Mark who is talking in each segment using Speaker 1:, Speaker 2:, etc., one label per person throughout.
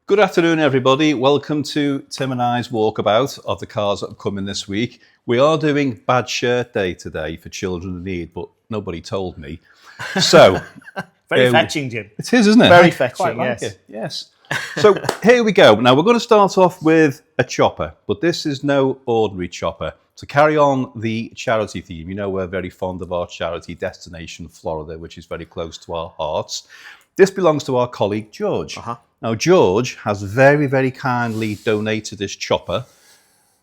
Speaker 1: Good afternoon, everybody. Welcome to Tim and I's walkabout of the cars that have come in this week. We are doing Bad Shirt Day today for children in need, but nobody told me. So,
Speaker 2: very fetching, Jim.
Speaker 1: It is, isn't it?
Speaker 2: Very fetching,
Speaker 1: Quite like
Speaker 2: yes.
Speaker 1: it. Yes. So here we go. Now we're going to start off with a chopper, but this is no ordinary chopper. To carry on the charity theme, you know we're very fond of our charity destination, Florida, which is very close to our hearts. This belongs to our colleague, George. Now, George has very, very kindly donated this chopper.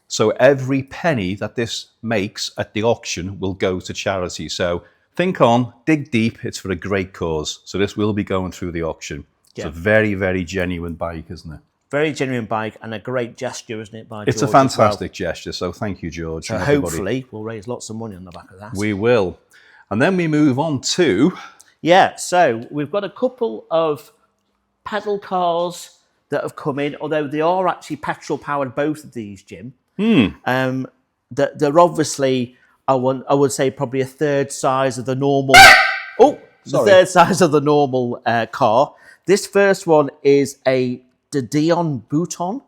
Speaker 1: So every penny that this makes at the auction will go to charity. So think on, dig deep. It's for a great cause. So this will be going through the auction. It's a very, very genuine bike, isn't it?
Speaker 2: Very genuine bike and a great gesture, isn't it, by George?
Speaker 1: It's a fantastic gesture. So thank you, George.
Speaker 2: So hopefully we'll raise lots of money on the back of that.
Speaker 1: We will. And then we move on to...
Speaker 2: Yeah, so we've got a couple of pedal cars that have come in, although they are actually petrol-powered, both of these, Jim. They're obviously, I would say, probably a third size of the normal... the third size of the normal car. This first one is the Dion-Bouton.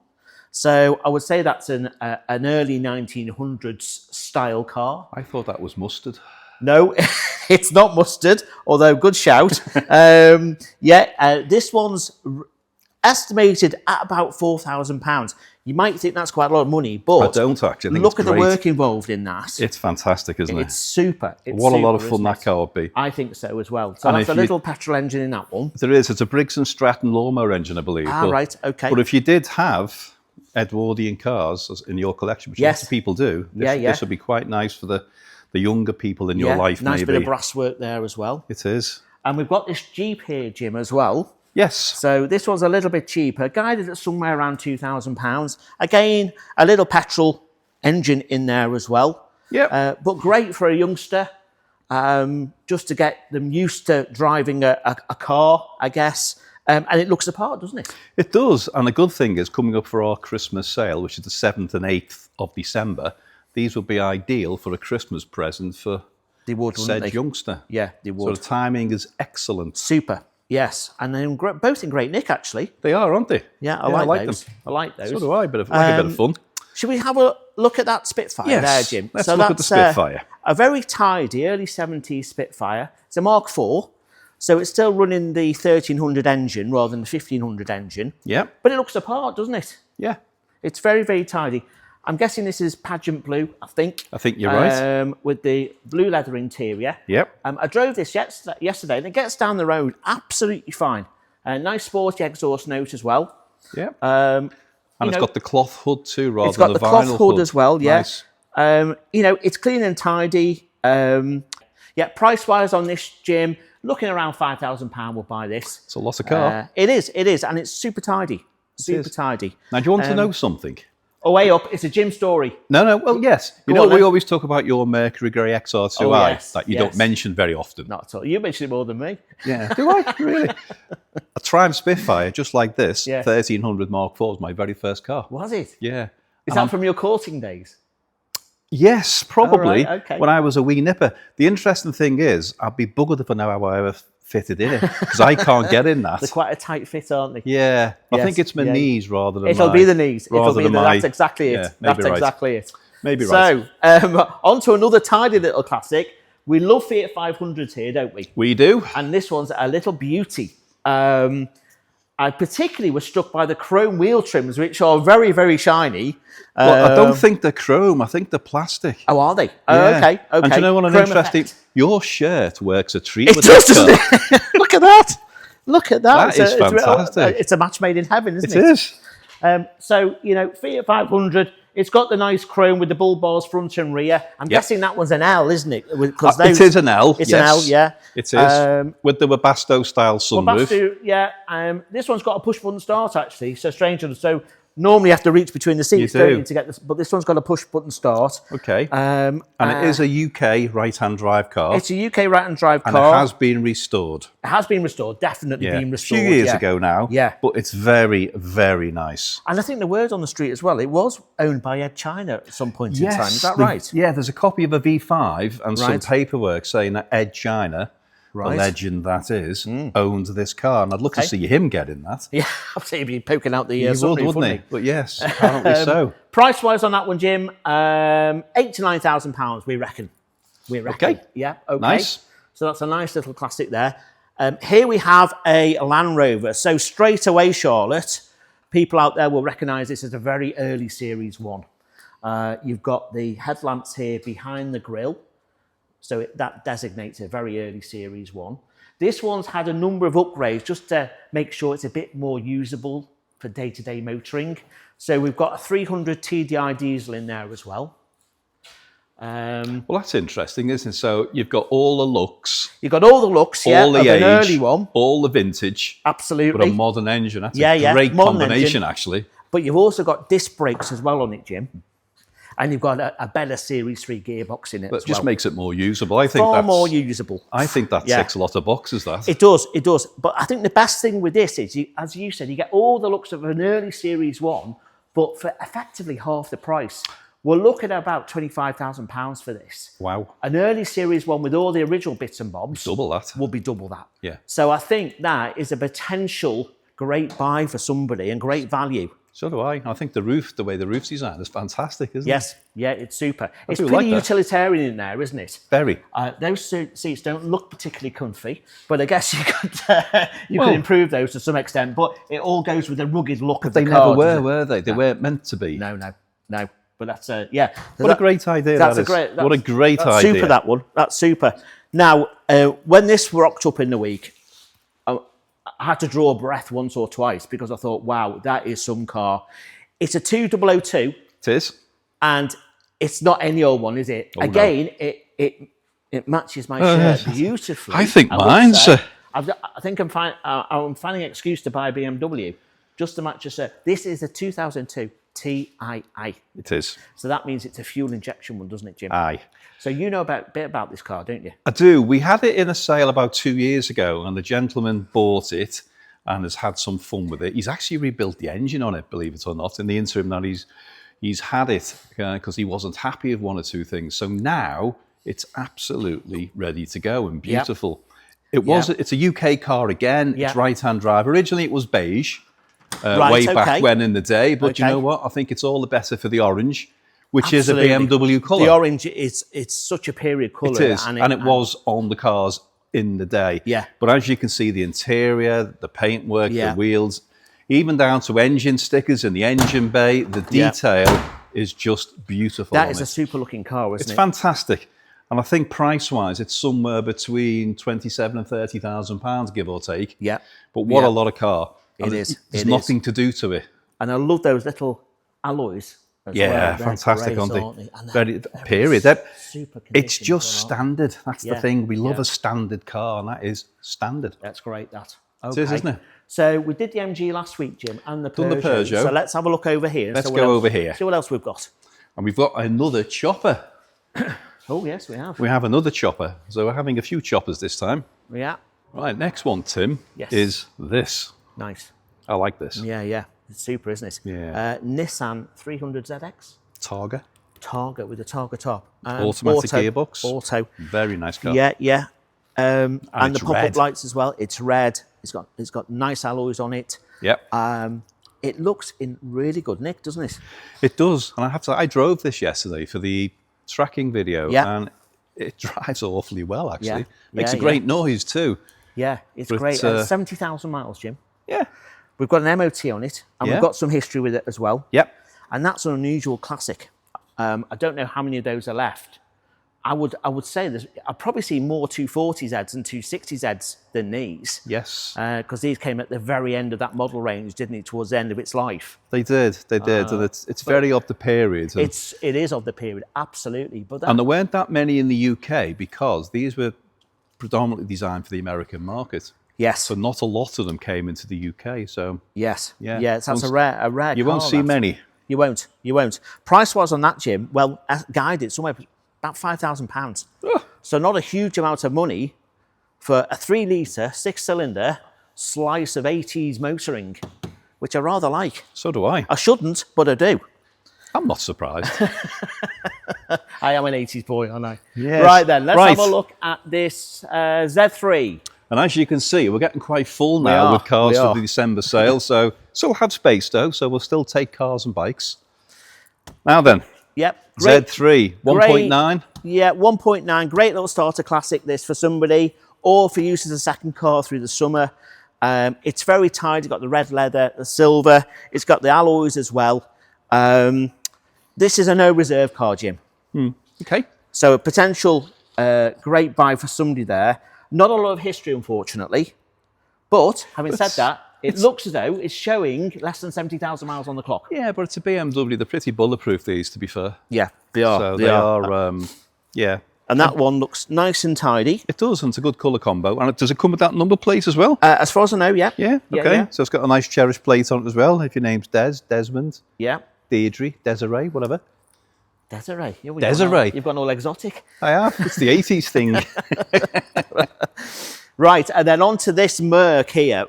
Speaker 2: So I would say that's an early 1900s style car.
Speaker 1: I thought that was mustard.
Speaker 2: No, it's not mustard, although good shout. This one's estimated at about £4,000. You might think that's quite a lot of money, but
Speaker 1: I don't actually.
Speaker 2: Look at the work involved in that.
Speaker 1: It's fantastic, isn't it?
Speaker 2: It's super.
Speaker 1: What a lot of fun that car would be.
Speaker 2: I think so as well. So that's a little petrol engine in that one.
Speaker 1: There is. It's a Briggs & Stratton lawnmower engine, I believe.
Speaker 2: Right, okay.
Speaker 1: But if you did have Edwardian cars in your collection, which lots of people do, this would be quite nice for the younger people in your life,
Speaker 2: nice
Speaker 1: maybe.
Speaker 2: Bit of brass work there as well.
Speaker 1: It is.
Speaker 2: And we've got this Jeep here, Jim, as well.
Speaker 1: Yes.
Speaker 2: So this one's a little bit cheaper, guided at somewhere around £2,000. Again, a little petrol engine in there as well.
Speaker 1: Yeah.
Speaker 2: But great for a youngster, just to get them used to driving a car, I guess. And it looks the part, doesn't it?
Speaker 1: It does. And the good thing is, coming up for our Christmas sale, which is the 7th and 8th of December, these would be ideal for a Christmas present for said youngster.
Speaker 2: Yeah, they would.
Speaker 1: So the timing is excellent.
Speaker 2: Super. Yes, and they're both in great nick, actually.
Speaker 1: They are, aren't they?
Speaker 2: Yeah, I like those. I like those.
Speaker 1: So do I. A bit of fun.
Speaker 2: Should we have a look at that Spitfire there, Jim?
Speaker 1: Let's look at the Spitfire.
Speaker 2: A very tidy early 70s Spitfire. It's a Mark IV, so it's still running the 1300 engine rather than the 1500 engine.
Speaker 1: Yeah.
Speaker 2: But it looks the part, doesn't it?
Speaker 1: Yeah.
Speaker 2: It's very, very tidy. I'm guessing this is pageant blue, I think.
Speaker 1: I think you're right.
Speaker 2: With the blue leather interior.
Speaker 1: Yep.
Speaker 2: I drove this yesterday, and it gets down the road absolutely fine. Nice sporty exhaust note as well.
Speaker 1: Yep. And it's got the cloth hood too, rather than the vinyl hood.
Speaker 2: It's got the cloth hood as well, yeah.
Speaker 1: Nice.
Speaker 2: It's clean and tidy. Price-wise on this, Jim, looking around £5,000 we'll buy this.
Speaker 1: It's a lot of car.
Speaker 2: It is, and it's super tidy. Super tidy.
Speaker 1: Now, do you want to know something?
Speaker 2: Oh, way up. It's a Jim story.
Speaker 1: No. Well, yes. We always talk about your Mercury Grey XR2i that you don't mention very often.
Speaker 2: Not at all. You mention it more than me.
Speaker 1: Yeah. Do I? Really? A Triumph Spitfire, just like this, 1300 Mark IV was my very first car.
Speaker 2: Was it?
Speaker 1: Yeah.
Speaker 2: Is that from your courting days?
Speaker 1: Yes, probably.
Speaker 2: Right, okay.
Speaker 1: When I was a wee nipper. The interesting thing is, I'd be buggered if I know how I ever fitted in it, because I can't get in that.
Speaker 2: They're quite a tight fit, aren't they?
Speaker 1: Yeah. I think it's my knees rather than
Speaker 2: It'll be the knees. That's exactly it.
Speaker 1: Yeah,
Speaker 2: that's exactly it.
Speaker 1: Maybe right.
Speaker 2: So, on to another tidy little classic. We love Fiat 500s here, don't we?
Speaker 1: We do.
Speaker 2: And this one's a little beauty. I particularly was struck by the chrome wheel trims, which are very, very shiny.
Speaker 1: Well, I don't think they're chrome. I think they're plastic.
Speaker 2: Oh, are they?
Speaker 1: Yeah.
Speaker 2: Okay.
Speaker 1: And do you know what an interesting...
Speaker 2: Effect.
Speaker 1: Your shirt works a treat
Speaker 2: it
Speaker 1: with
Speaker 2: does,
Speaker 1: this car.
Speaker 2: doesn't it? Look at that. Look at that.
Speaker 1: That is fantastic.
Speaker 2: It's a match made in heaven, isn't it?
Speaker 1: It is.
Speaker 2: So, Fiat 500, it's got the nice chrome with the bull bars front and rear. I'm guessing that one's an L, isn't it?
Speaker 1: It is an L,
Speaker 2: It's an L, yeah.
Speaker 1: It is, with the Webasto-style sunroof.
Speaker 2: Webasto, yeah. This one's got a push-button start, actually, so strange. So normally you have to reach between the seats, don't you, to get this, but this one's got a push-button start.
Speaker 1: Okay. And it is a UK right-hand drive car.
Speaker 2: It's a UK right-hand drive car.
Speaker 1: And it has been restored.
Speaker 2: It has been restored, definitely been restored.
Speaker 1: A few years ago now.
Speaker 2: Yeah.
Speaker 1: But it's very, very nice.
Speaker 2: And I think the word on the street as well, it was owned by Ed China at some point in time. Is that right?
Speaker 1: Yeah, there's a copy of a V5 and some paperwork saying that Ed China the legend that is, owned this car. And I'd love to see him get in that.
Speaker 2: Yeah, I'd say he'd be poking out the
Speaker 1: He would,
Speaker 2: sunroof,
Speaker 1: wouldn't he? But yes, apparently so.
Speaker 2: Price-wise on that one, Jim, £8,000 to £9,000, we reckon.
Speaker 1: Okay.
Speaker 2: Yeah, okay.
Speaker 1: Nice.
Speaker 2: So that's a nice little classic there. Here we have a Land Rover. So straight away, Charlotte, people out there will recognise this as a very early Series 1. You've got the headlamps here behind the grille. So that designates a very early Series 1. This one's had a number of upgrades just to make sure it's a bit more usable for day-to-day motoring. So we've got a 300 TDI diesel in there as well.
Speaker 1: Well, that's interesting, isn't it? So you've got all the looks.
Speaker 2: You've got all the looks,
Speaker 1: all the
Speaker 2: of
Speaker 1: age,
Speaker 2: an early one.
Speaker 1: all the vintage.
Speaker 2: Absolutely.
Speaker 1: But a modern engine. That's a great combination, actually.
Speaker 2: But you've also got disc brakes as well on it, Jim. And you've got a better Series 3 gearbox in it
Speaker 1: That just makes it more usable. I think
Speaker 2: far more usable.
Speaker 1: I think that ticks a lot of boxes, that.
Speaker 2: It does, it does. But I think the best thing with this is, as you said, you get all the looks of an early Series 1, but for effectively half the price. We're looking at about £25,000 for this.
Speaker 1: Wow.
Speaker 2: An early Series 1 with all the original bits and bobs.
Speaker 1: Double that.
Speaker 2: Will be double that.
Speaker 1: Yeah.
Speaker 2: So I think that is a potential great buy for somebody and great value.
Speaker 1: So do I. I think the way the roof's designed is fantastic, isn't it?
Speaker 2: Yes, yeah, it's super. It's
Speaker 1: do
Speaker 2: pretty
Speaker 1: like that.
Speaker 2: utilitarian in there, isn't it?
Speaker 1: Very.
Speaker 2: Those seats don't look particularly comfy, but I guess you could improve those to some extent. But it all goes with the rugged look of the car.
Speaker 1: They never were they? They weren't meant to be.
Speaker 2: No. But that's So
Speaker 1: what a great idea that is. What a great idea.
Speaker 2: Super, that one. That's super. Now, when this rocked up in the week, I had to draw a breath once or twice because I thought, wow, that is some car. It's a 2002.
Speaker 1: It is.
Speaker 2: And it's not any old one, is it?
Speaker 1: Oh,
Speaker 2: Again, no. it matches my shirt beautifully.
Speaker 1: I think mine's...
Speaker 2: I think I'm finding an excuse to buy a BMW just to match your shirt. This is a 2002 TII.
Speaker 1: It is.
Speaker 2: So that means it's a fuel injection one, doesn't it, Jim?
Speaker 1: Aye.
Speaker 2: So you know a bit about this car, don't you?
Speaker 1: I do. We had it in a sale about 2 years ago, and the gentleman bought it and has had some fun with it. He's actually rebuilt the engine on it, believe it or not. In the interim, that he's had it because he wasn't happy with one or two things. So now it's absolutely ready to go and beautiful. Yep. It's a UK car again. Yep. It's right-hand drive. Originally, it was beige. Way back when in the day, but you know what? I think it's all the better for the orange, which is a BMW colour.
Speaker 2: The orange it's such a period colour.
Speaker 1: It is, and it was on the cars in the day.
Speaker 2: Yeah.
Speaker 1: But as you can see, the interior, the paintwork, the wheels, even down to engine stickers in the engine bay, the detail is just beautiful.
Speaker 2: That is a super looking car, isn't it?
Speaker 1: It's fantastic. And I think price-wise, it's somewhere between £27,000 and £30,000, give or take.
Speaker 2: Yeah.
Speaker 1: But what a lot of car.
Speaker 2: It is.
Speaker 1: There's nothing to do to it.
Speaker 2: And I love those little alloys.
Speaker 1: Yeah, fantastic, aren't they? Very period.
Speaker 2: Super.
Speaker 1: It's just standard. That's the thing. We love a standard car, and that is standard.
Speaker 2: That's great. That.
Speaker 1: Okay. It is, isn't it?
Speaker 2: So we did the MG last week, Jim, and the Peugeot.
Speaker 1: Done the Peugeot.
Speaker 2: So let's have a look over here.
Speaker 1: Let's go over here.
Speaker 2: See what else we've got.
Speaker 1: And we've got another chopper.
Speaker 2: Oh yes, we have.
Speaker 1: We have another chopper. So we're having a few choppers this time.
Speaker 2: Yeah.
Speaker 1: Right. Next one, Tim, is this.
Speaker 2: Nice.
Speaker 1: I like this.
Speaker 2: Yeah. It's super, isn't it?
Speaker 1: Yeah.
Speaker 2: Nissan 300ZX. Targa with a Targa top.
Speaker 1: Automatic gearbox.
Speaker 2: Auto.
Speaker 1: Very nice car.
Speaker 2: Yeah. And the pop-up
Speaker 1: red.
Speaker 2: lights as well. It's red. It's got nice alloys on it.
Speaker 1: Yep.
Speaker 2: It looks in really good nick, doesn't it?
Speaker 1: It does. And I have to. I drove this yesterday for the tracking video, and it drives awfully well. Actually, makes a great noise too.
Speaker 2: Yeah, it's great. 70,000 miles, Jim.
Speaker 1: Yeah.
Speaker 2: We've got an MOT on it, and we've got some history with it as well.
Speaker 1: Yep.
Speaker 2: And that's an unusual classic. I don't know how many of those are left. I would say I've probably seen more 240Zs and 260Zs than these.
Speaker 1: Yes.
Speaker 2: Because these came at the very end of that model range, didn't it? Towards the end of its life.
Speaker 1: They did. And it's very of the period.
Speaker 2: It is of the period, absolutely.
Speaker 1: And there weren't that many in the UK because these were predominantly designed for the American market.
Speaker 2: Yes.
Speaker 1: So not a lot of them came into the UK. So
Speaker 2: yes. Yeah. That's a rare.
Speaker 1: You won't see many.
Speaker 2: You won't. Price-wise on that, Jim, well, guided somewhere about £5,000. So not a huge amount of money for a 3-litre, 6-cylinder slice of 80s motoring, which I rather like.
Speaker 1: So do I.
Speaker 2: I shouldn't, but I do.
Speaker 1: I'm not surprised.
Speaker 2: I am an 80s boy, aren't I?
Speaker 1: Yes.
Speaker 2: Right then, let's
Speaker 1: Right.
Speaker 2: have a look at this Z3.
Speaker 1: And as you can see, we're getting quite full now with cars for the December sale. So still have space though, so we'll still take cars and bikes. Now then,
Speaker 2: Yep. Great.
Speaker 1: Z3, 1.9.
Speaker 2: Yeah, 1.9. Great little starter classic, this, for somebody, or for use as a second car through the summer. It's very tidy. It's got the red leather, the silver. It's got the alloys as well. This is a no reserve car, Jim.
Speaker 1: Okay.
Speaker 2: So a potential great buy for somebody there. Not a lot of history, unfortunately. But having said that, it looks as though it's showing less than 70,000 miles on the clock.
Speaker 1: Yeah, but it's a BMW. They're pretty bulletproof, these, to be fair.
Speaker 2: Yeah, they are.
Speaker 1: So they are, yeah.
Speaker 2: And that one looks nice and tidy.
Speaker 1: It does, and it's a good colour combo. And does it come with that number plate as well?
Speaker 2: As far as I know, yeah.
Speaker 1: Yeah, okay. Yeah. So it's got a nice cherished plate on it as well. If your name's Desmond,
Speaker 2: yeah,
Speaker 1: Deirdre, Desiree, whatever.
Speaker 2: Desiree. Yeah,
Speaker 1: Desiree.
Speaker 2: You've gone all exotic.
Speaker 1: I have. It's the 80s thing.
Speaker 2: Right, and then on to this Merc here.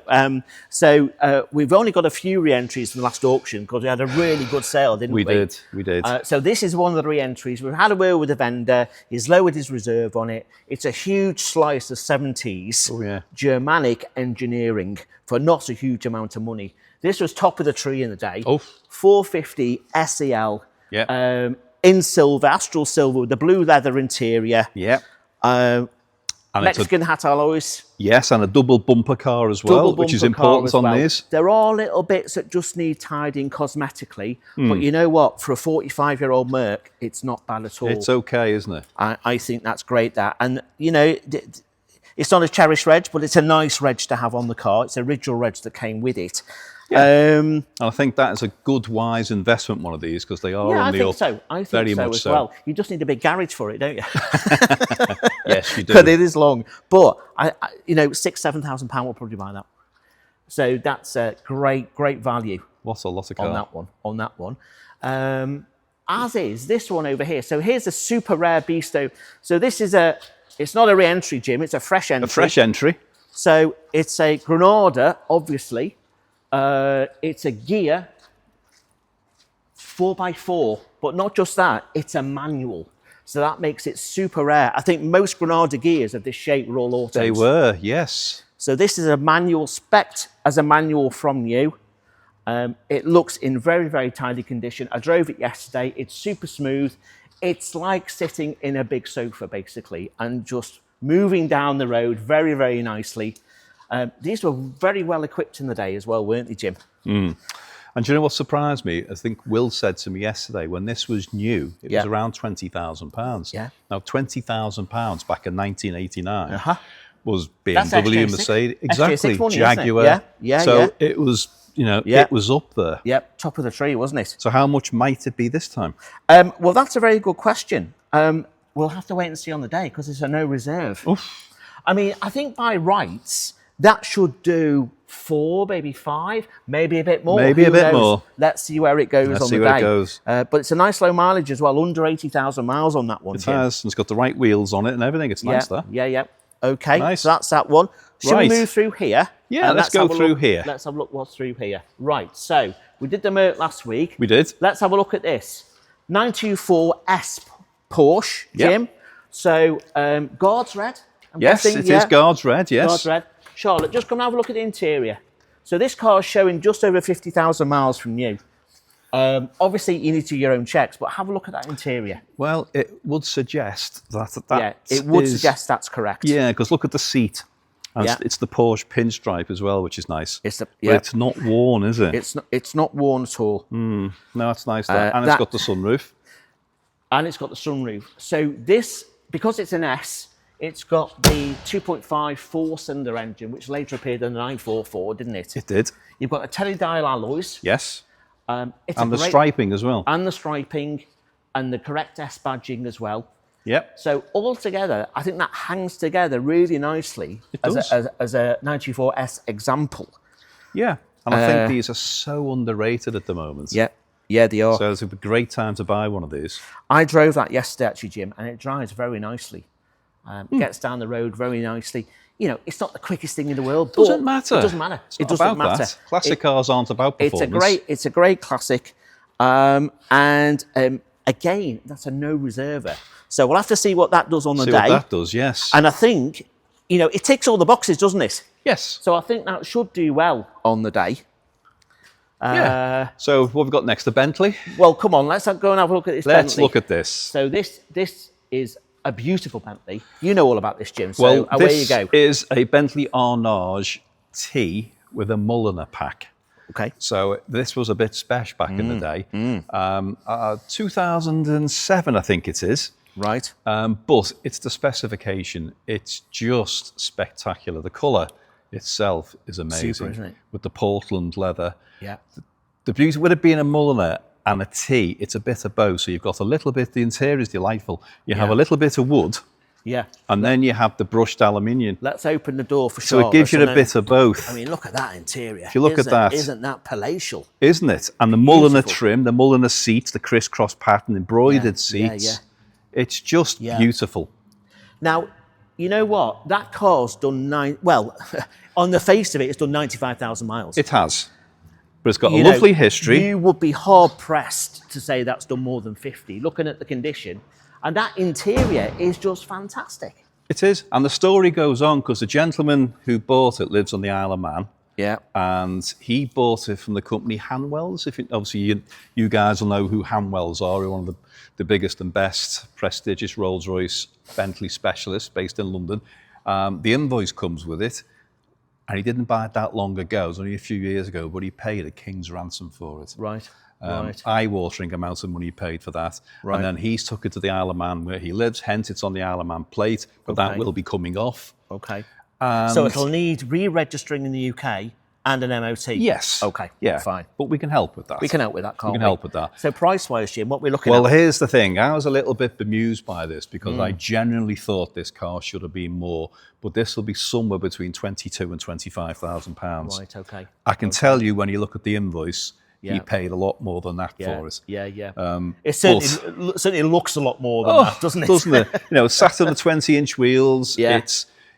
Speaker 2: We've only got a few re-entries from the last auction because we had a really good sale, didn't we?
Speaker 1: We did.
Speaker 2: So this is one of the re-entries. We've had a word with the vendor. He's lowered his reserve on it. It's a huge slice of 70s Germanic engineering for not a huge amount of money. This was top of the tree in the day. 450 SEL.
Speaker 1: Yeah.
Speaker 2: In silver, astral silver with the blue leather interior.
Speaker 1: Yeah.
Speaker 2: Mexican hat alloys.
Speaker 1: Yes, and a double bumper car as well, which is important on these.
Speaker 2: There are little bits that just need tidying cosmetically, but you know what? For a 45-year-old Merc, it's not bad at all.
Speaker 1: It's okay, isn't it?
Speaker 2: I think that's great, that. And, you know, it's not a cherished reg, but it's a nice reg to have on the car. It's the original reg that came with it.
Speaker 1: Yeah. And I think that is a good, wise investment, one of these, because they are on the up.
Speaker 2: I think so as well. You just need a big garage for it, don't you?
Speaker 1: Yes, you do.
Speaker 2: But it is long. But, you know, £6,000-7,000 will probably buy that. So that's a great value.
Speaker 1: What a lot of car.
Speaker 2: On that one. As is this one over here. So here's a super rare beast. So this is it's not a re-entry, Jim. It's a fresh entry.
Speaker 1: A fresh entry.
Speaker 2: So it's a Granada, obviously. It's a Ghia 4x4, but not just that, it's a manual. So that makes it super rare. I think most Granada Ghias of this shape were all autos.
Speaker 1: They were, yes.
Speaker 2: So this is a manual, spec'd as a manual from new. It looks in very tidy condition. I drove it yesterday. It's super smooth. It's like sitting in a big sofa, basically, and just moving down the road very nicely. These were very well equipped in the day as well, weren't they, Jim?
Speaker 1: And do you know what surprised me? I think Will said to me yesterday, when this was new, it was around £20,000.
Speaker 2: Yeah.
Speaker 1: Now, £20,000 back in 1989 was BMW,
Speaker 2: XJ6.
Speaker 1: Mercedes,
Speaker 2: XJ6 money,
Speaker 1: Jaguar.
Speaker 2: Yeah.
Speaker 1: It was, you know, it was up there.
Speaker 2: Yep, top of the tree, wasn't it?
Speaker 1: So how much might it be this time?
Speaker 2: Well, that's a very good question. We'll have to wait and see on the day because it's a no reserve.
Speaker 1: Oof.
Speaker 2: I mean, I think by rights, that should do 4, maybe 5, maybe a bit more.
Speaker 1: Maybe a bit more.
Speaker 2: Let's see where it goes on the day.
Speaker 1: Let's see where it goes.
Speaker 2: But it's a nice low mileage as well, under 80,000 miles on that one.
Speaker 1: It has. And it's got the right wheels on it and everything. It's nice, that.
Speaker 2: Yeah. Okay,
Speaker 1: nice.
Speaker 2: So that's that one. Shall we move through here?
Speaker 1: Yeah, let's go through here.
Speaker 2: Let's have a look what's through here. Right, so we did the Merc last week.
Speaker 1: We did.
Speaker 2: Let's have a look at this. 924S Porsche, Jim. So, Guards Red.
Speaker 1: Yes, it is Guards Red, yes.
Speaker 2: Guards Red. Charlotte, just come and have a look at the interior. So this car is showing just over 50,000 miles from new. Obviously, you need to do your own checks, but have a look at that interior.
Speaker 1: Well, it would suggest that
Speaker 2: it would suggest that's correct.
Speaker 1: Yeah, because look at the seat. And it's the Porsche pinstripe as well, which is nice. But it's not worn, is it?
Speaker 2: It's not worn at all.
Speaker 1: No, it's nice. And it's got the sunroof.
Speaker 2: And it's got the sunroof. So this, because it's an S, it's got the 2.5 four-cylinder engine, which later appeared in the 944, didn't it?
Speaker 1: It did.
Speaker 2: You've got a teledial alloys.
Speaker 1: Yes. And the striping as well.
Speaker 2: And the striping, and the correct S badging as well.
Speaker 1: Yep.
Speaker 2: So altogether, I think that hangs together really nicely as a 924S example.
Speaker 1: Yeah. And I think these are so underrated at the moment.
Speaker 2: Yeah, they are.
Speaker 1: So it's a great time to buy one of these.
Speaker 2: I drove that yesterday, actually, Jim, and it drives very nicely. Gets down the road very nicely. You know, it's not the quickest thing in the world.
Speaker 1: Doesn't matter.
Speaker 2: It doesn't matter.
Speaker 1: It doesn't matter. Classic cars aren't about performance.
Speaker 2: It's a great classic. Again, that's a no reserver. So we'll have to see what that does on the day.
Speaker 1: See what that does, yes.
Speaker 2: And I think, you know, it ticks all the boxes, doesn't it?
Speaker 1: Yes.
Speaker 2: So I think that should do well on the day.
Speaker 1: Yeah. So what have we got next? The Bentley?
Speaker 2: Well, come on, let's go and have a look at this
Speaker 1: Let's
Speaker 2: Bentley.
Speaker 1: look at this.
Speaker 2: So this is a beautiful Bentley. You know all about this, Jim. So away you go.
Speaker 1: This is a Bentley Arnage T with a Mulliner pack.
Speaker 2: Okay.
Speaker 1: So this was a bit special back in the day. 2007, I think it is.
Speaker 2: Right.
Speaker 1: But it's the specification. It's just spectacular. The colour itself is amazing.
Speaker 2: Super, isn't it?
Speaker 1: With the Portland leather.
Speaker 2: Yeah.
Speaker 1: The beauty, with it being a Mulliner and a T, it's a bit of both. So you've got a little bit, the interior is delightful. You have a little bit of wood.
Speaker 2: Yeah.
Speaker 1: And then you have the brushed aluminium.
Speaker 2: Let's open the door for
Speaker 1: So it gives you a bit of both.
Speaker 2: I mean, look at that interior.
Speaker 1: If you look at that.
Speaker 2: Isn't that palatial?
Speaker 1: Isn't it? And the Mulliner trim, the Mulliner seats, the crisscross pattern, embroidered seats.
Speaker 2: Yeah.
Speaker 1: It's just beautiful.
Speaker 2: Now, you know what? That car's done on the face of it, it's done 95,000 miles.
Speaker 1: It has. But it's got a lovely history.
Speaker 2: You would be hard pressed to say that's done more than 50, looking at the condition. And that interior is just fantastic.
Speaker 1: It is. And the story goes on because the gentleman who bought it lives on the Isle of Man.
Speaker 2: Yeah.
Speaker 1: And he bought it from the company Hanwells. Obviously, you guys will know who Hanwells are. They're one of the biggest and best prestigious Rolls-Royce Bentley specialists based in London. The invoice comes with it. And he didn't buy it that long ago. It was only a few years ago, but he paid a king's ransom for it.
Speaker 2: Right.
Speaker 1: Eye-watering amount of money he paid for that.
Speaker 2: Right.
Speaker 1: And then he's took it to the Isle of Man where he lives, hence it's on the Isle of Man plate, but that will be coming off.
Speaker 2: Okay. So it'll need re-registering in the UK and an MOT?
Speaker 1: Yes.
Speaker 2: Okay,
Speaker 1: yeah.
Speaker 2: fine.
Speaker 1: But we can help with that.
Speaker 2: We can help with that, can't we?
Speaker 1: We can help with that.
Speaker 2: So price-wise, Jim, what we're looking at?
Speaker 1: Well, here's the thing. I was a little bit bemused by this because I genuinely thought this car should have been more, but this will be somewhere between £22,000 and £25,000.
Speaker 2: Right, okay.
Speaker 1: I can tell you when you look at the invoice, he paid a lot more than that for it.
Speaker 2: Yeah. It certainly looks a lot more than that, doesn't it?
Speaker 1: Doesn't it? You know, it's sat on the 20-inch wheels.
Speaker 2: Yeah.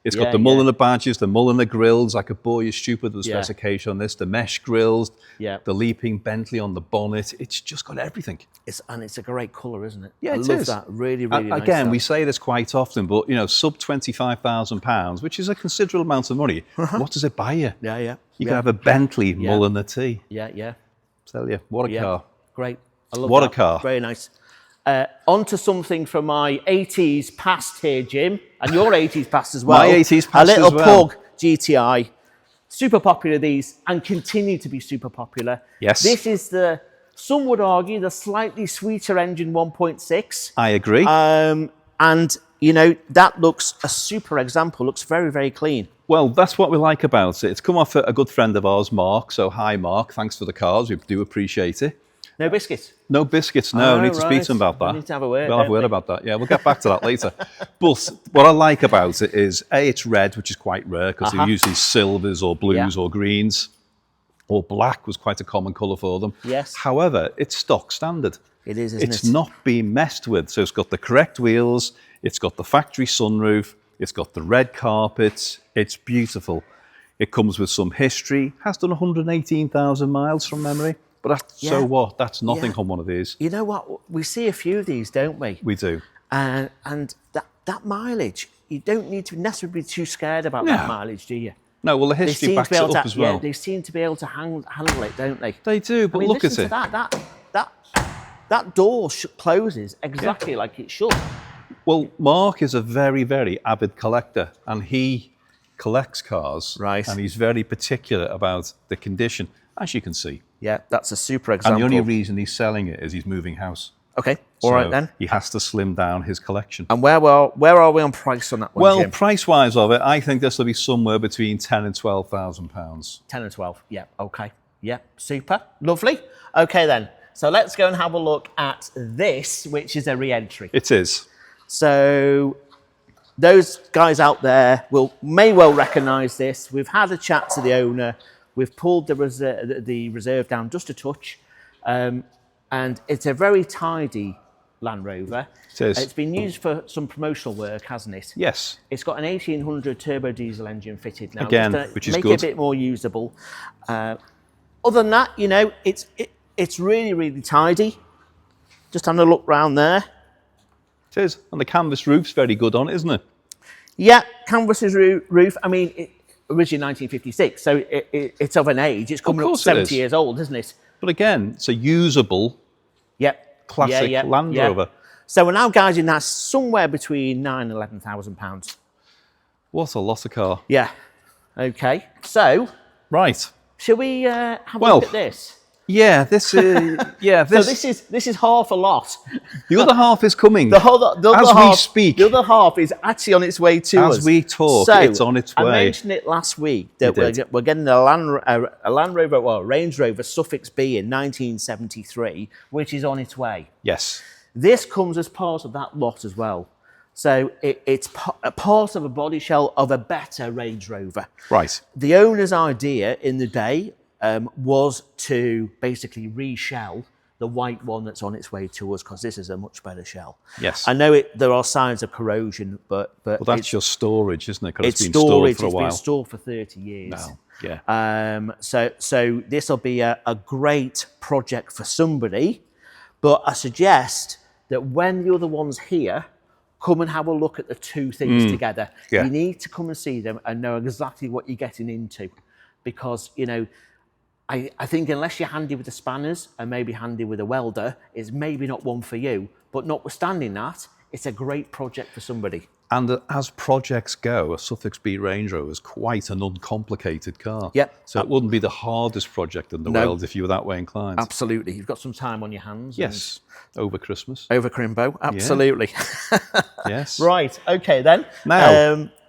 Speaker 1: It's got the Mulliner badges, the Mulliner grills. I could bore you stupid with the specification on this. The mesh grills, the leaping Bentley on the bonnet. It's just got everything. It's a
Speaker 2: great colour, isn't it?
Speaker 1: Yeah,
Speaker 2: I love that. Really, really nice.
Speaker 1: Again, we say this quite often, but, you know, sub £25,000, which is a considerable amount of money, what does it buy you?
Speaker 2: Yeah.
Speaker 1: You can have a Bentley Mulliner T.
Speaker 2: Yeah.
Speaker 1: Tell you, what a car.
Speaker 2: Great. I love
Speaker 1: what
Speaker 2: that.
Speaker 1: A car.
Speaker 2: Very nice. On to something from my 80s past here, Jim, and your 80s past as well.
Speaker 1: My 80s past
Speaker 2: as well. A little Pug GTI. Super popular, these, and continue to be super popular.
Speaker 1: Yes.
Speaker 2: This is some would argue, the slightly sweeter engine 1.6.
Speaker 1: I agree.
Speaker 2: And, you know, that looks a super example. Looks very, very clean.
Speaker 1: Well, that's what we like about it. It's come off a good friend of ours, Mark. So, hi, Mark. Thanks for the cars. We do appreciate it.
Speaker 2: No biscuits?
Speaker 1: No biscuits, no. I need to speak to him about that.
Speaker 2: We need to have a word.
Speaker 1: We'll have a word about that. Yeah, we'll get back to that later. But what I like about it is, A, it's red, which is quite rare because they're usually silvers or blues or greens. Or black was quite a common colour for them.
Speaker 2: Yes.
Speaker 1: However, it's stock standard.
Speaker 2: It is, isn't it?
Speaker 1: It's not being messed with. So it's got the correct wheels. It's got the factory sunroof. It's got the red carpets. It's beautiful. It comes with some history. Has done 118,000 miles from memory. But so what? That's nothing on one of these.
Speaker 2: You know what? We see a few of these, don't we?
Speaker 1: We do.
Speaker 2: And that mileage, you don't need to necessarily be too scared about that mileage, do you?
Speaker 1: No, well, the history backs it up as well.
Speaker 2: Yeah, they seem to be able to handle it, don't they?
Speaker 1: They do, but look at it.
Speaker 2: That door closes exactly like it should.
Speaker 1: Well, Mark is a very, very avid collector, and he collects cars.
Speaker 2: Right.
Speaker 1: And he's very particular about the condition, as you can see.
Speaker 2: Yeah, that's a super example.
Speaker 1: And the only reason he's selling it is he's moving house.
Speaker 2: Okay, all right then.
Speaker 1: He has to slim down his collection.
Speaker 2: And where are we on price on that one,
Speaker 1: Well,
Speaker 2: Jim?
Speaker 1: price-wise of it, I think this will be somewhere between £10,000 and £12,000.
Speaker 2: 10 and 12, yeah, okay. Yeah, super, lovely. Okay then, so let's go and have a look at this, which is a re-entry.
Speaker 1: It is.
Speaker 2: So those guys out there may well recognise this. We've had a chat to the owner. We've pulled the reserve down just a touch. And it's a very tidy Land Rover.
Speaker 1: It is.
Speaker 2: It's been used for some promotional work, hasn't it?
Speaker 1: Yes.
Speaker 2: It's got an 1800 turbo diesel engine fitted now.
Speaker 1: Again, which is
Speaker 2: make
Speaker 1: good.
Speaker 2: Make it a bit more usable. Other than that, you know, It's really, really tidy. Just having a look round there.
Speaker 1: It is. And the canvas roof's very good on it, isn't it?
Speaker 2: Yeah, canvas roof. I mean, originally 1956, so it's of an age. It's coming up to 70 years old, isn't it?
Speaker 1: But again, it's a usable classic Land Rover.
Speaker 2: So we're now gauging that somewhere between £9,000 and £11,000.
Speaker 1: What a lot of car.
Speaker 2: Yeah. Okay. So,
Speaker 1: right.
Speaker 2: Shall we have a look at this?
Speaker 1: Yeah, this is
Speaker 2: So this is half a lot.
Speaker 1: The other half is coming.
Speaker 2: The other
Speaker 1: as
Speaker 2: half,
Speaker 1: we speak.
Speaker 2: The other half is actually on its way to us.
Speaker 1: As we talk,
Speaker 2: so,
Speaker 1: it's on its way.
Speaker 2: I mentioned it last week that we're getting a Land Rover, well, Range Rover Suffix B in 1973, which is on its way.
Speaker 1: Yes.
Speaker 2: This comes as part of that lot as well. So it's a part of a body shell of a better Range Rover.
Speaker 1: Right.
Speaker 2: The owner's idea in the day was to basically reshell the white one that's on its way to us, because this is a much better shell.
Speaker 1: Yes.
Speaker 2: I know there are signs of corrosion, but
Speaker 1: well, that's just storage, isn't it? Because
Speaker 2: it's
Speaker 1: been stored for a while.
Speaker 2: It's been stored for 30 years.
Speaker 1: No. Yeah.
Speaker 2: So this will be a great project for somebody, but I suggest that when the other one's here, come and have a look at the two things together.
Speaker 1: Yeah.
Speaker 2: You need to come and see them and know exactly what you're getting into, because, you know, I think unless you're handy with the spanners and maybe handy with a welder, it's maybe not one for you. But notwithstanding that, it's a great project for somebody.
Speaker 1: And as projects go, a Suffix B Range Rover is quite an uncomplicated car.
Speaker 2: Yep.
Speaker 1: So it wouldn't be the hardest project in the world if you were that way inclined.
Speaker 2: Absolutely. You've got some time on your hands.
Speaker 1: Yes. Over Christmas.
Speaker 2: Over Crimbo. Absolutely.
Speaker 1: Yeah. Yes.
Speaker 2: Right. Okay, then.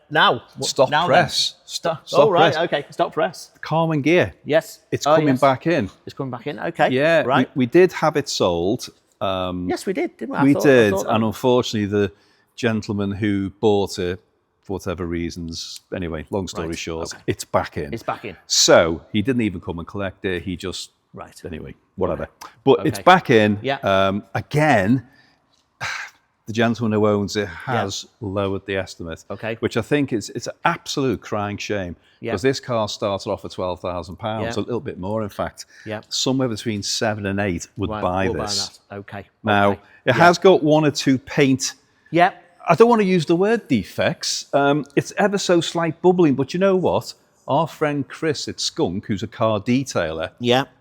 Speaker 1: Now. Stop press.
Speaker 2: Stop press. Okay. Stop press.
Speaker 1: Karmann Ghia.
Speaker 2: Yes.
Speaker 1: It's coming back in.
Speaker 2: It's coming back in. Okay.
Speaker 1: Yeah.
Speaker 2: Right.
Speaker 1: We did have it sold.
Speaker 2: Yes, we did, didn't we?
Speaker 1: We did. And unfortunately, the gentleman who bought it, for whatever reasons, anyway, long story short, it's back in.
Speaker 2: It's back in.
Speaker 1: So he didn't even come and collect it. He just, anyway, whatever.
Speaker 2: Okay.
Speaker 1: But it's back in.
Speaker 2: Yeah.
Speaker 1: Again, the gentleman who owns it has lowered the estimate.
Speaker 2: Okay.
Speaker 1: Which I think it's an absolute crying shame. Because this car started off at £12,000, a little bit more, in fact.
Speaker 2: Yeah.
Speaker 1: Somewhere between 7 and 8 would buy this.
Speaker 2: Okay.
Speaker 1: Now, it has got one or two paint.
Speaker 2: Yeah.
Speaker 1: I don't want to use the word defects. It's ever so slight bubbling, but you know what? Our friend Chris at Skunk, who's a car detailer,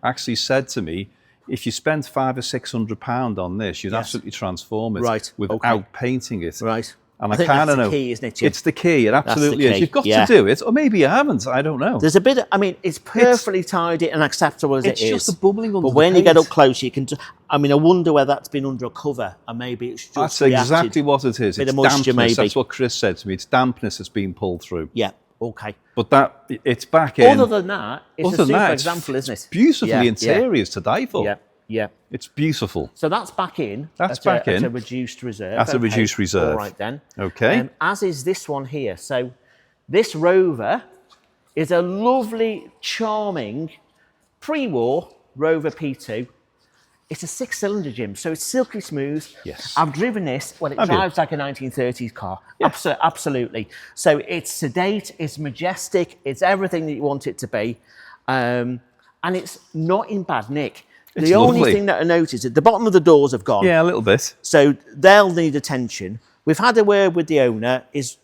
Speaker 1: actually said to me, if you spent £500 or £600 on this, you'd absolutely transform it without painting it.
Speaker 2: Right.
Speaker 1: And I kind of know.
Speaker 2: That's the key, isn't it, Jim?
Speaker 1: It's the key. It absolutely is. You've got to do it, or maybe you haven't. I don't know.
Speaker 2: There's a bit. I mean, it's perfectly tidy and acceptable as it is.
Speaker 1: It's just the bubbling under
Speaker 2: But when
Speaker 1: the
Speaker 2: you get
Speaker 1: paint.
Speaker 2: up close, you can. I mean, I wonder whether that's been under a cover, and maybe it's just.
Speaker 1: That's exactly what it is.
Speaker 2: Bit
Speaker 1: It's
Speaker 2: of moisture,
Speaker 1: dampness.
Speaker 2: maybe.
Speaker 1: That's what Chris said to me. It's dampness that's been pulled through.
Speaker 2: Yeah. Okay.
Speaker 1: But it's back in.
Speaker 2: Other than that, it's a super example, isn't it?
Speaker 1: Beautifully interiors to die for.
Speaker 2: Yeah. Yeah.
Speaker 1: It's beautiful.
Speaker 2: So that's back in.
Speaker 1: That's back in.
Speaker 2: At a reduced reserve.
Speaker 1: That's a reduced reserve.
Speaker 2: All right then.
Speaker 1: Okay.
Speaker 2: As is this one here. So this Rover is a lovely, charming, pre-war Rover P2. It's a 6-cylinder, Jim, so it's silky smooth.
Speaker 1: Yes.
Speaker 2: I've driven this. Well, it drives like a 1930s car. Yeah. Absolutely. So it's sedate, it's majestic, it's everything that you want it to be. And it's not in bad nick.
Speaker 1: It's
Speaker 2: the
Speaker 1: lovely.
Speaker 2: only thing that I noticed is the bottom of the doors have gone.
Speaker 1: Yeah, a little bit.
Speaker 2: So they'll need attention. We've had a word with the owner, is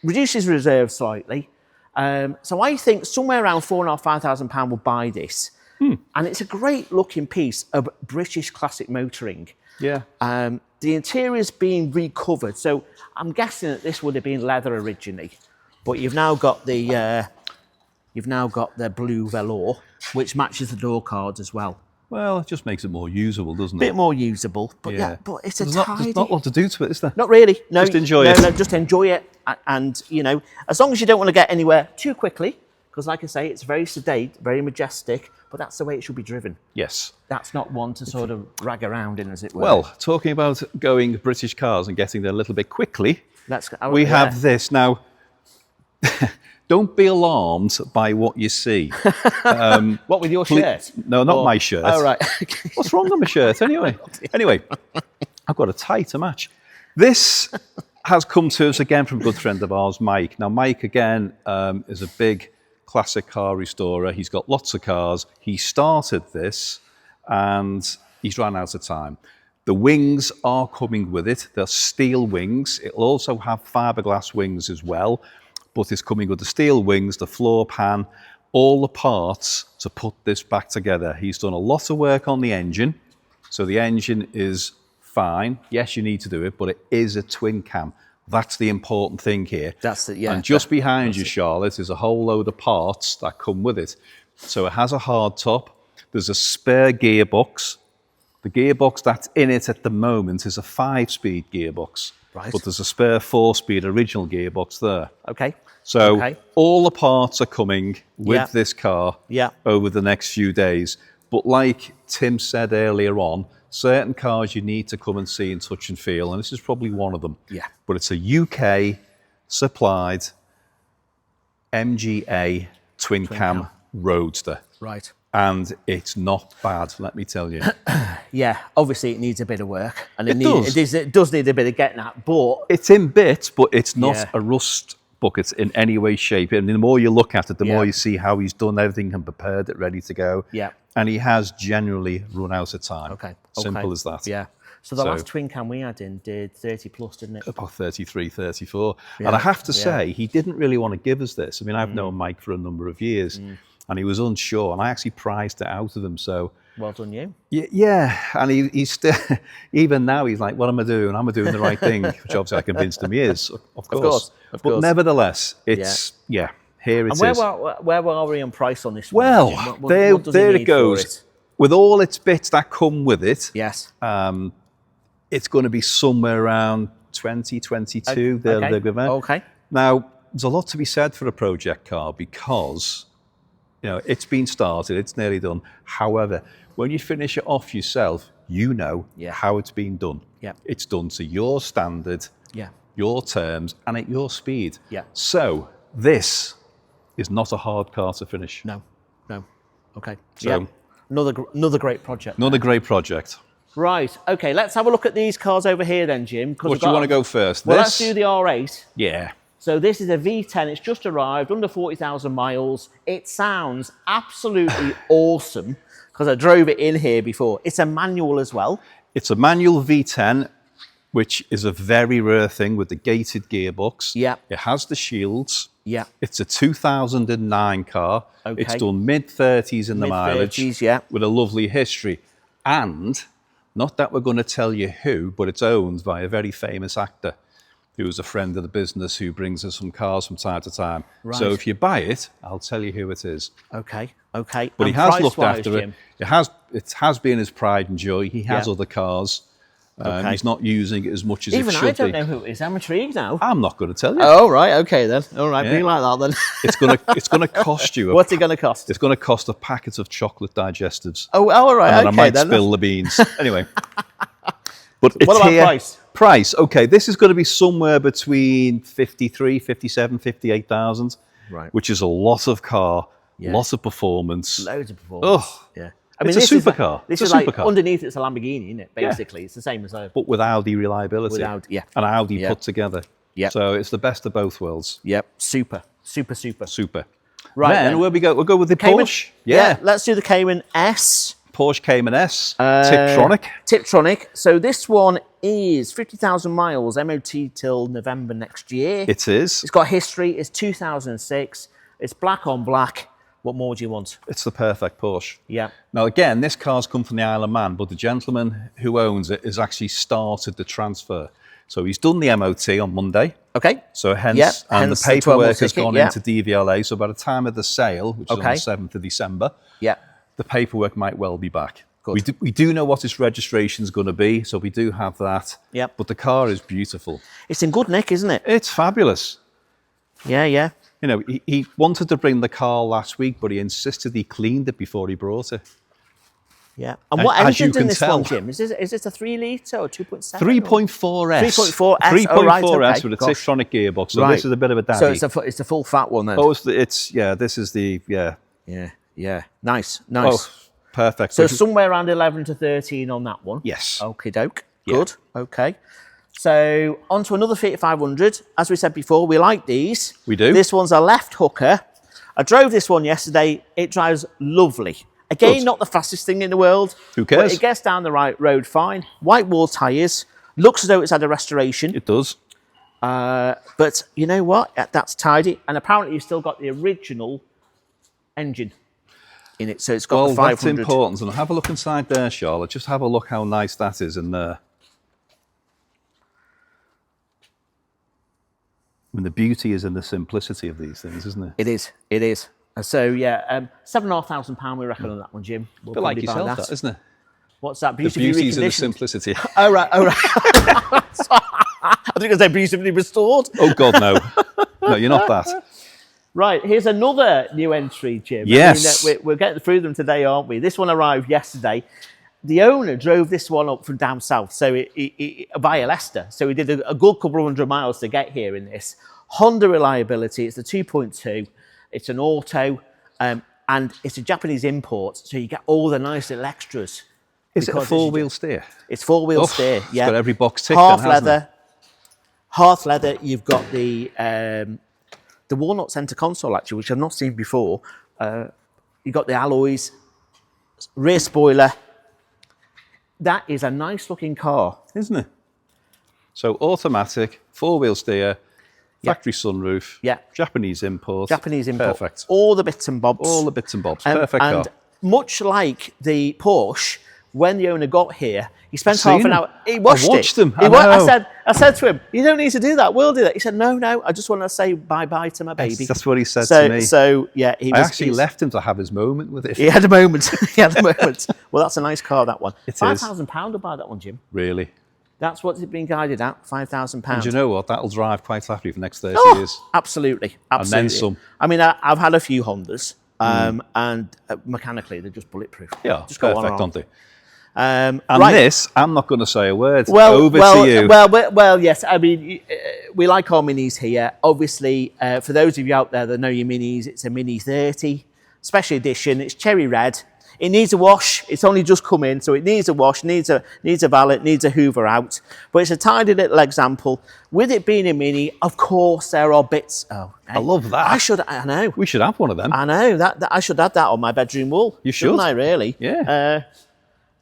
Speaker 2: reduces reserve slightly. So I think somewhere around £4,500, £5,000 will buy this. And it's a great looking piece of British classic motoring.
Speaker 1: Yeah.
Speaker 2: The interior's been recovered. So I'm guessing that this would have been leather originally. But you've now got the blue velour, which matches the door cards as well.
Speaker 1: Well, it just makes it more usable, doesn't it?
Speaker 2: Bit more usable, but but it's
Speaker 1: there's
Speaker 2: tidy.
Speaker 1: There's not a lot to do to it, is there?
Speaker 2: Not really. No,
Speaker 1: just enjoy it.
Speaker 2: No, just enjoy it, and you know, as long as you don't want to get anywhere too quickly, because like I say, it's very sedate, very majestic, but that's the way it should be driven.
Speaker 1: Yes.
Speaker 2: That's not one to sort of rag around in, as it were.
Speaker 1: Well, talking about going British cars and getting there a little bit quickly, we
Speaker 2: yeah.
Speaker 1: have this now. Don't be alarmed by what you see.
Speaker 2: What, with your shirt?
Speaker 1: No, not my shirt.
Speaker 2: Oh, right.
Speaker 1: What's wrong with my shirt anyway? Anyway, I've got a tie to match. This has come to us again from a good friend of ours, Mike. Now, Mike, again, is a big classic car restorer. He's got lots of cars. He started this and he's run out of time. The wings are coming with it. They're steel wings. It'll also have fiberglass wings as well, but it's coming with the steel wings, the floor pan, all the parts to put this back together. He's done a lot of work on the engine. So the engine is fine. Yes, you need to do it, but it is a twin cam. That's the important thing here.
Speaker 2: That's it, yeah.
Speaker 1: And just behind you, Charlotte, is a whole load of parts that come with it. So it has a hard top. There's a spare gearbox. The gearbox that's in it at the moment is a 5-speed gearbox.
Speaker 2: Right.
Speaker 1: But there's a spare 4-speed original gearbox there.
Speaker 2: Okay.
Speaker 1: So all the parts are coming with this car over the next few days. But like Tim said earlier on, certain cars you need to come and see and touch and feel, and this is probably one of them.
Speaker 2: Yeah.
Speaker 1: But it's a UK supplied MGA Twincam Roadster.
Speaker 2: Right.
Speaker 1: And it's not bad, let me tell you.
Speaker 2: Yeah, obviously it needs a bit of work, and it
Speaker 1: does.
Speaker 2: does need a bit of getting at, but
Speaker 1: it's in bits, but it's not a rust bucket in any way, shape. And the more you look at it, the more you see how he's done everything and prepared it, ready to go.
Speaker 2: Yeah.
Speaker 1: And he has generally run out of time.
Speaker 2: Okay.
Speaker 1: Simple as that.
Speaker 2: Yeah. So the last twin cam we had in did 30 plus, didn't it?
Speaker 1: About 33, 34. Yeah. And I have to say, he didn't really want to give us this. I mean, I've known Mike for a number of years, and he was unsure, and I actually prized it out of him. So
Speaker 2: well done, you.
Speaker 1: Yeah, and he's still, even now, he's like, what am I doing? Am I doing the right thing? Which obviously I convinced him he is, of course. But nevertheless, it's, here it is.
Speaker 2: And where are we on price on this one?
Speaker 1: Well, there it goes. With all its bits that come with it,
Speaker 2: yes,
Speaker 1: it's going to be somewhere around 2022.
Speaker 2: Okay.
Speaker 1: Now, there's a lot to be said for a project car because, you know, it's been started, it's nearly done. However, when you finish it off yourself, you know how it's been done.
Speaker 2: Yeah.
Speaker 1: It's done to your standard, your terms, and at your speed.
Speaker 2: Yeah.
Speaker 1: So this is not a hard car to finish.
Speaker 2: No. Okay.
Speaker 1: So
Speaker 2: another great project.
Speaker 1: Another great project.
Speaker 2: Right. Okay. Let's have a look at these cars over here then, Jim.
Speaker 1: What do you want to go first?
Speaker 2: Well, let's do the R8.
Speaker 1: Yeah.
Speaker 2: So this is a V10. It's just arrived, under 40,000 miles. It sounds absolutely awesome because I drove it in here before. It's a manual as well. It's
Speaker 1: a manual V10, which is a very rare thing with the gated gearbox.
Speaker 2: Yeah.
Speaker 1: It has the shields.
Speaker 2: Yeah.
Speaker 1: It's a 2009 car.
Speaker 2: Okay.
Speaker 1: It's done mid-30s in the mileage.
Speaker 2: Mid-30s, yeah.
Speaker 1: With a lovely history. And, not that we're going to tell you who, but it's owned by a very famous actor who is a friend of the business who brings us some cars from time to time.
Speaker 2: Right.
Speaker 1: So if you buy it, I'll tell you who it is.
Speaker 2: Okay.
Speaker 1: But and he has looked after it. It has been his pride and joy. He has other cars. He's not using it as much as
Speaker 2: even
Speaker 1: it should be.
Speaker 2: I don't know who it is. I'm intrigued now.
Speaker 1: I'm not going to tell you.
Speaker 2: Oh, right. Okay, then. All right. Be like that, then.
Speaker 1: It's gonna cost you.
Speaker 2: What's it going to cost?
Speaker 1: It's going to cost a packet of chocolate digestives.
Speaker 2: Oh, all right.
Speaker 1: And then
Speaker 2: okay,
Speaker 1: I might spill the beans. Anyway. But
Speaker 2: what about price?
Speaker 1: Price. Okay, this is going to be somewhere between 53, 57, 58,000.
Speaker 2: Right.
Speaker 1: Which is a lot of car, lots of performance.
Speaker 2: Loads of performance.
Speaker 1: Oh,
Speaker 2: yeah.
Speaker 1: I mean, it's a supercar.
Speaker 2: This is like underneath it's a Lamborghini, isn't it? Basically, it's the same as a.
Speaker 1: But with Audi reliability.
Speaker 2: And
Speaker 1: Audi put together.
Speaker 2: Yeah.
Speaker 1: So it's the best of both worlds.
Speaker 2: Yep. Super.
Speaker 1: Right. Then where we go? We'll go with the
Speaker 2: Cayman.
Speaker 1: Porsche.
Speaker 2: Yeah. Let's do the Cayman S.
Speaker 1: Porsche Cayman S. Tiptronic.
Speaker 2: Tiptronic. So this one is 50,000 miles, MOT till November next year.
Speaker 1: It is.
Speaker 2: It's got history. It's 2006. It's black on black. What more do you want?
Speaker 1: It's the perfect Porsche.
Speaker 2: Yeah.
Speaker 1: Now, again, this car's come from the Isle of Man, but the gentleman who owns it has actually started the transfer. So he's done the MOT on Monday.
Speaker 2: Okay.
Speaker 1: So hence the paperwork has gone into DVLA. So by the time of the sale, which is on the 7th of December, the paperwork might well be back.
Speaker 2: Good.
Speaker 1: We do know what its registration is going to be, so we do have that.
Speaker 2: Yep.
Speaker 1: But the car is beautiful.
Speaker 2: It's in good nick, isn't it?
Speaker 1: It's fabulous.
Speaker 2: Yeah.
Speaker 1: You know, he wanted to bring the car last week, but he insisted he cleaned it before he brought it.
Speaker 2: Yeah. And what engine's in this one, Jim? Is this a 3 litre or 2.7?
Speaker 1: 3.4S.
Speaker 2: 3.4S.
Speaker 1: 3.4S with a Tiptronic gearbox. So this is a bit of a daddy.
Speaker 2: So it's a full fat one then.
Speaker 1: Oh, this is the
Speaker 2: Yeah. Nice.
Speaker 1: Oh, perfect.
Speaker 2: So somewhere around 11 to 13 on that one.
Speaker 1: Yes.
Speaker 2: Okie doke. Good. Okay. So on to another Fiat 500. As we said before, we like these.
Speaker 1: We do.
Speaker 2: This one's a left hooker. I drove this one yesterday. It drives lovely. Again,
Speaker 1: Good.
Speaker 2: not the fastest thing in the world.
Speaker 1: Who cares?
Speaker 2: But it gets down the right road fine. White wall tyres. Looks as though it's had a restoration.
Speaker 1: It does.
Speaker 2: But you know what? That's tidy. And apparently you've still got the original engine in it. So it's got the 500.
Speaker 1: That's important. And have a look inside there, Charlotte. Just have a look how nice that is in there. I mean, the beauty is in the simplicity of these things, isn't it?
Speaker 2: It is. It is. So, yeah, £7,500 we reckon on that one, Jim. We'll
Speaker 1: A bit like
Speaker 2: probably buy
Speaker 1: yourself, that, isn't it?
Speaker 2: What's that?
Speaker 1: The
Speaker 2: Beautifully
Speaker 1: beauty is in the
Speaker 2: reconditioned?
Speaker 1: simplicity.
Speaker 2: Oh, right. Oh, right. I think I said beautifully restored.
Speaker 1: Oh, God, no. No, you're not that.
Speaker 2: Right, here's another new entry, Jim.
Speaker 1: Yes.
Speaker 2: I mean, we're getting through them today, aren't we? This one arrived yesterday. The owner drove this one up from down south, so via Leicester. So he did a good couple of 100 miles to get here in this. Honda reliability, it's the 2.2. It's an auto, and it's a Japanese import, so you get all the nice little extras.
Speaker 1: Is it a four-wheel steer?
Speaker 2: It's four-wheel steer, yeah.
Speaker 1: It's got every box ticked
Speaker 2: Half
Speaker 1: then, hasn't
Speaker 2: leather.
Speaker 1: it?
Speaker 2: Half leather, you've got the walnut centre console, actually, which I've not seen before. You've got the alloys, rear spoiler. That is a nice looking car.
Speaker 1: Isn't it? So automatic, four-wheel steer, factory sunroof, Japanese import.
Speaker 2: Japanese import.
Speaker 1: Perfect.
Speaker 2: All the bits and bobs.
Speaker 1: All the bits and bobs. Perfect car.
Speaker 2: And much like the Porsche, when the owner got here, he spent half an hour. He washed it.
Speaker 1: I watched him.
Speaker 2: I said to him, "You don't need to do that. We'll do that." He said, "No, I just want to say bye-bye to my baby."
Speaker 1: That's what he said to me.
Speaker 2: So yeah,
Speaker 1: I actually left him to have his moment with it.
Speaker 2: He had a moment. He had a moment. Well, that's a nice car, that one.
Speaker 1: It is.
Speaker 2: £5,000 to buy that one, Jim.
Speaker 1: Really?
Speaker 2: That's what's been guided at, £5,000.
Speaker 1: And you know what? That'll drive quite happily for the next 30 years.
Speaker 2: Absolutely.
Speaker 1: And then some.
Speaker 2: I mean, I've had a few Hondas, and mechanically, they're just bulletproof.
Speaker 1: Yeah,
Speaker 2: just go
Speaker 1: perfect,
Speaker 2: on
Speaker 1: don't they?
Speaker 2: and
Speaker 1: this, I'm not going to say a word.
Speaker 2: Over
Speaker 1: to you.
Speaker 2: Well, yes. I mean, we like our minis here. Obviously, for those of you out there that know your minis, it's a Mini 30 special edition. It's cherry red. It needs a wash. It's only just come in, so it needs a wash, needs a valet, needs a hoover out. But it's a tidy little example. With it being a mini, of course, there are bits. Oh, hey,
Speaker 1: I love that.
Speaker 2: I know.
Speaker 1: We should have one of them.
Speaker 2: I know that I should have that on my bedroom wall.
Speaker 1: You should.
Speaker 2: Shouldn't I, really?
Speaker 1: Yeah.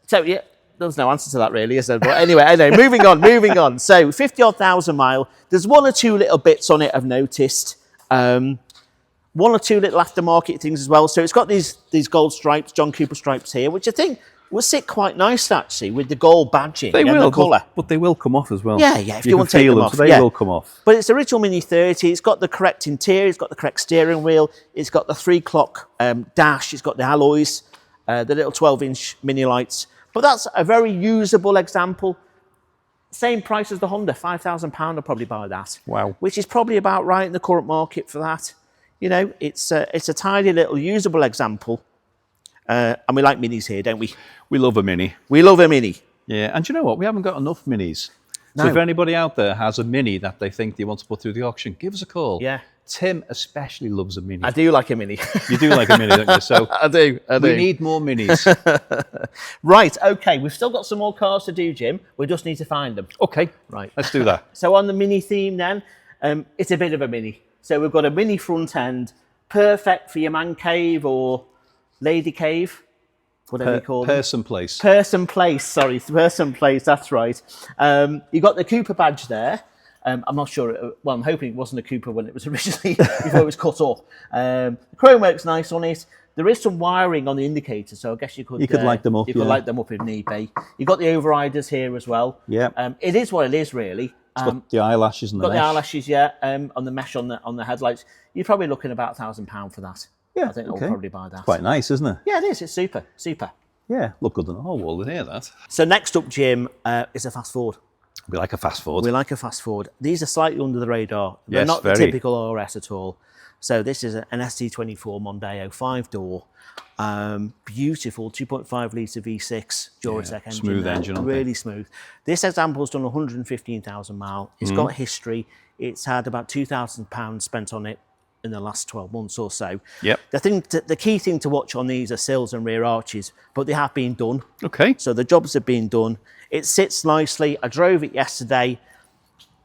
Speaker 2: So yeah, there's no answer to that really, is there? But anyway, moving on. So 50,000 mile. There's one or two little bits on it I've noticed. One or two little aftermarket things as well. So it's got these gold stripes, John Cooper stripes here, which I think will sit quite nice actually with the gold badging and the colour.
Speaker 1: But they will come off as well.
Speaker 2: Yeah. If you want to take them off,
Speaker 1: so they will come off.
Speaker 2: But it's original Mini 30. It's got the correct interior. It's got the correct steering wheel. It's got the 3-clock dash. It's got the alloys, the little 12-inch mini lights. But that's a very usable example. Same price as the Honda, £5,000. I'll probably buy that.
Speaker 1: Wow.
Speaker 2: Which is probably about right in the current market for that. You know, it's a tidy little usable example. And we like minis here, don't we?
Speaker 1: We love a mini.
Speaker 2: We love a mini.
Speaker 1: Yeah, and you know what? We haven't got enough minis.
Speaker 2: No.
Speaker 1: So if anybody out there has a mini that they think they want to put through the auction, give us a call.
Speaker 2: Yeah.
Speaker 1: Tim especially loves a mini.
Speaker 2: I do like a mini.
Speaker 1: You do like a mini, don't you? So
Speaker 2: I do.
Speaker 1: We need more minis.
Speaker 2: Right, okay. We've still got some more cars to do, Jim. We just need to find them.
Speaker 1: Okay,
Speaker 2: Right.
Speaker 1: let's do that.
Speaker 2: So on the mini theme then, it's a bit of a mini. So we've got a mini front end, perfect for your man cave or lady cave, whatever you call it.
Speaker 1: Person place.
Speaker 2: Person place, that's right. You got the Cooper badge there. I'm not sure, I'm hoping it wasn't a Cooper when it was originally, before it was cut off. The chrome works nice on it. There is some wiring on the indicator, so I guess you could
Speaker 1: light them up.
Speaker 2: You could light them up if need be. You've got the overriders here as well.
Speaker 1: Yeah.
Speaker 2: It is what it is, really.
Speaker 1: It's got the eyelashes and the mesh.
Speaker 2: Got the eyelashes, yeah, on the mesh on the headlights. You're probably looking about £1,000 for that.
Speaker 1: Yeah,
Speaker 2: I think I'll probably buy that.
Speaker 1: Quite nice, isn't it?
Speaker 2: Yeah, it is. It's super.
Speaker 1: Yeah, look good on the whole wall in here, that.
Speaker 2: So next up, Jim, is a fast forward.
Speaker 1: We like a fast forward.
Speaker 2: We like a fast forward. These are slightly under the radar. They're
Speaker 1: Yes,
Speaker 2: not
Speaker 1: very.
Speaker 2: the typical RS at all. So this is an ST24 Mondeo 5-door. Beautiful 2.5 litre V6 Duratec engine.
Speaker 1: Smooth
Speaker 2: there.
Speaker 1: engine, aren't
Speaker 2: really smooth. This example's done 115,000 miles. It's got history. It's had about £2,000 spent on it in the last 12 months or so.
Speaker 1: Yep.
Speaker 2: The key thing to watch on these are sills and rear arches, but they have been done.
Speaker 1: Okay.
Speaker 2: So the jobs have been done. It sits nicely. I drove it yesterday.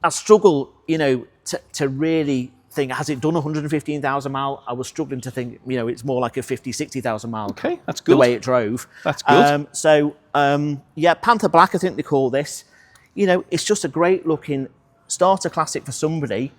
Speaker 2: I struggle, to really think, has it done 115,000 miles? I was struggling to think, you know, it's more like a 50, 60,000 mile.
Speaker 1: Okay, that's good.
Speaker 2: The way it drove.
Speaker 1: That's good.
Speaker 2: Yeah, Panther Black, I think they call this. You know, it's just a great looking starter classic for somebody.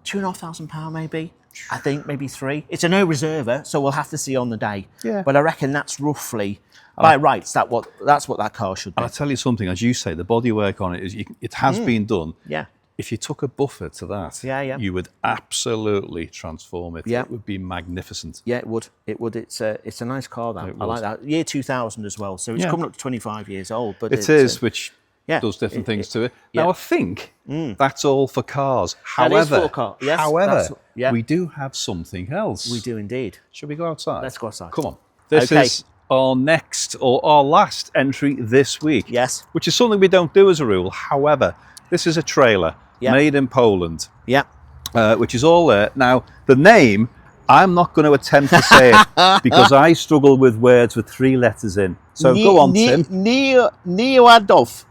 Speaker 2: £2,500 maybe. I think maybe 3. It's a no reserver, so we'll have to see on the day.
Speaker 1: Yeah.
Speaker 2: But I reckon that's roughly, by rights, that's what that car should be.
Speaker 1: And I'll tell you something, as you say, the bodywork on it, it has been done.
Speaker 2: Yeah.
Speaker 1: If you took a buffer to that, you would absolutely transform it.
Speaker 2: Yeah.
Speaker 1: It would be magnificent.
Speaker 2: Yeah, it would. It would. It's a nice car, that. I like that. Year 2000 as well, so it's coming up to 25 years old. But
Speaker 1: it is, which does different things to it. Now, I think that's all for cars.
Speaker 2: That is for cars. Yes,
Speaker 1: however, we do have something else.
Speaker 2: We do indeed.
Speaker 1: Shall we go outside?
Speaker 2: Let's go outside.
Speaker 1: Come on. This is our next or our last entry this week.
Speaker 2: Yes.
Speaker 1: Which is something we don't do as a rule. However, this is a trailer made in Poland.
Speaker 2: Yeah.
Speaker 1: Which is all there. Now, the name, I'm not going to attempt to say it because I struggle with words with 3 letters in. So go on, Tim.
Speaker 2: Niewiadow.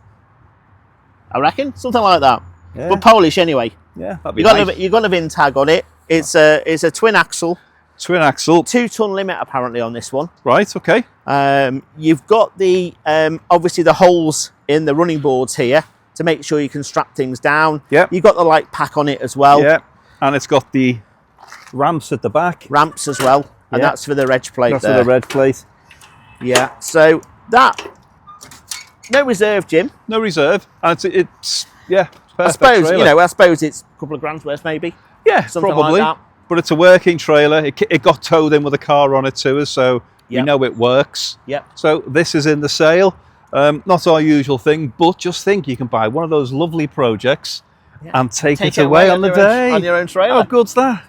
Speaker 2: I reckon, something like that.
Speaker 1: Yeah.
Speaker 2: But Polish anyway.
Speaker 1: Yeah, that'd be
Speaker 2: You got a VIN tag on it. It's a twin axle.
Speaker 1: Twin axle.
Speaker 2: 2-ton limit apparently on this one.
Speaker 1: Right, okay.
Speaker 2: You've got the obviously the holes in the running boards here to make sure you can strap things down.
Speaker 1: Yeah.
Speaker 2: You've got the light pack on it as well.
Speaker 1: Yeah. And it's got the ramps at the back.
Speaker 2: Ramps as well. And that's for the reg plate.
Speaker 1: That's for the reg plate.
Speaker 2: Yeah. So that no reserve, Jim.
Speaker 1: No reserve. And it's perfect
Speaker 2: I suppose
Speaker 1: trailer.
Speaker 2: I suppose it's a couple of grand's worth maybe.
Speaker 1: Yeah,
Speaker 2: something
Speaker 1: probably.
Speaker 2: like that.
Speaker 1: But it's a working trailer. It got towed in with a car on it too, so we know it works.
Speaker 2: Yep.
Speaker 1: So this is in the sale. Not our usual thing, but just think you can buy one of those lovely projects and take it away on the day.
Speaker 2: On your own trailer.
Speaker 1: How good's that?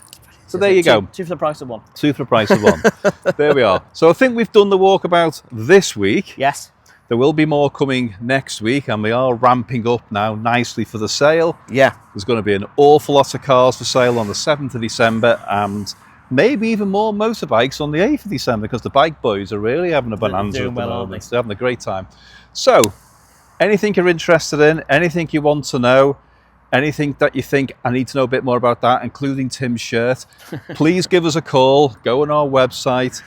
Speaker 1: So there you go.
Speaker 2: 2 for the price of 1.
Speaker 1: 2 for the price of 1. There we are. So I think we've done the walkabout this week.
Speaker 2: Yes.
Speaker 1: There will be more coming next week, and we are ramping up now nicely for the sale.
Speaker 2: Yeah.
Speaker 1: There's going to be an awful lot of cars for sale on the 7th of December, and maybe even more motorbikes on the 8th of December, because the bike boys are really having a bonanza at the moment. They're having a great time. So, anything you're interested in, anything you want to know, anything that you think I need to know a bit more about that, including Tim's shirt, please give us a call, go on our website,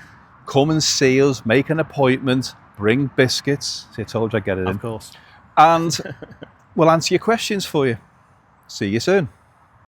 Speaker 1: come and see us, make an appointment, bring biscuits. See, I told you I'd get it in.
Speaker 2: Of course.
Speaker 1: And we'll answer your questions for you. See you soon.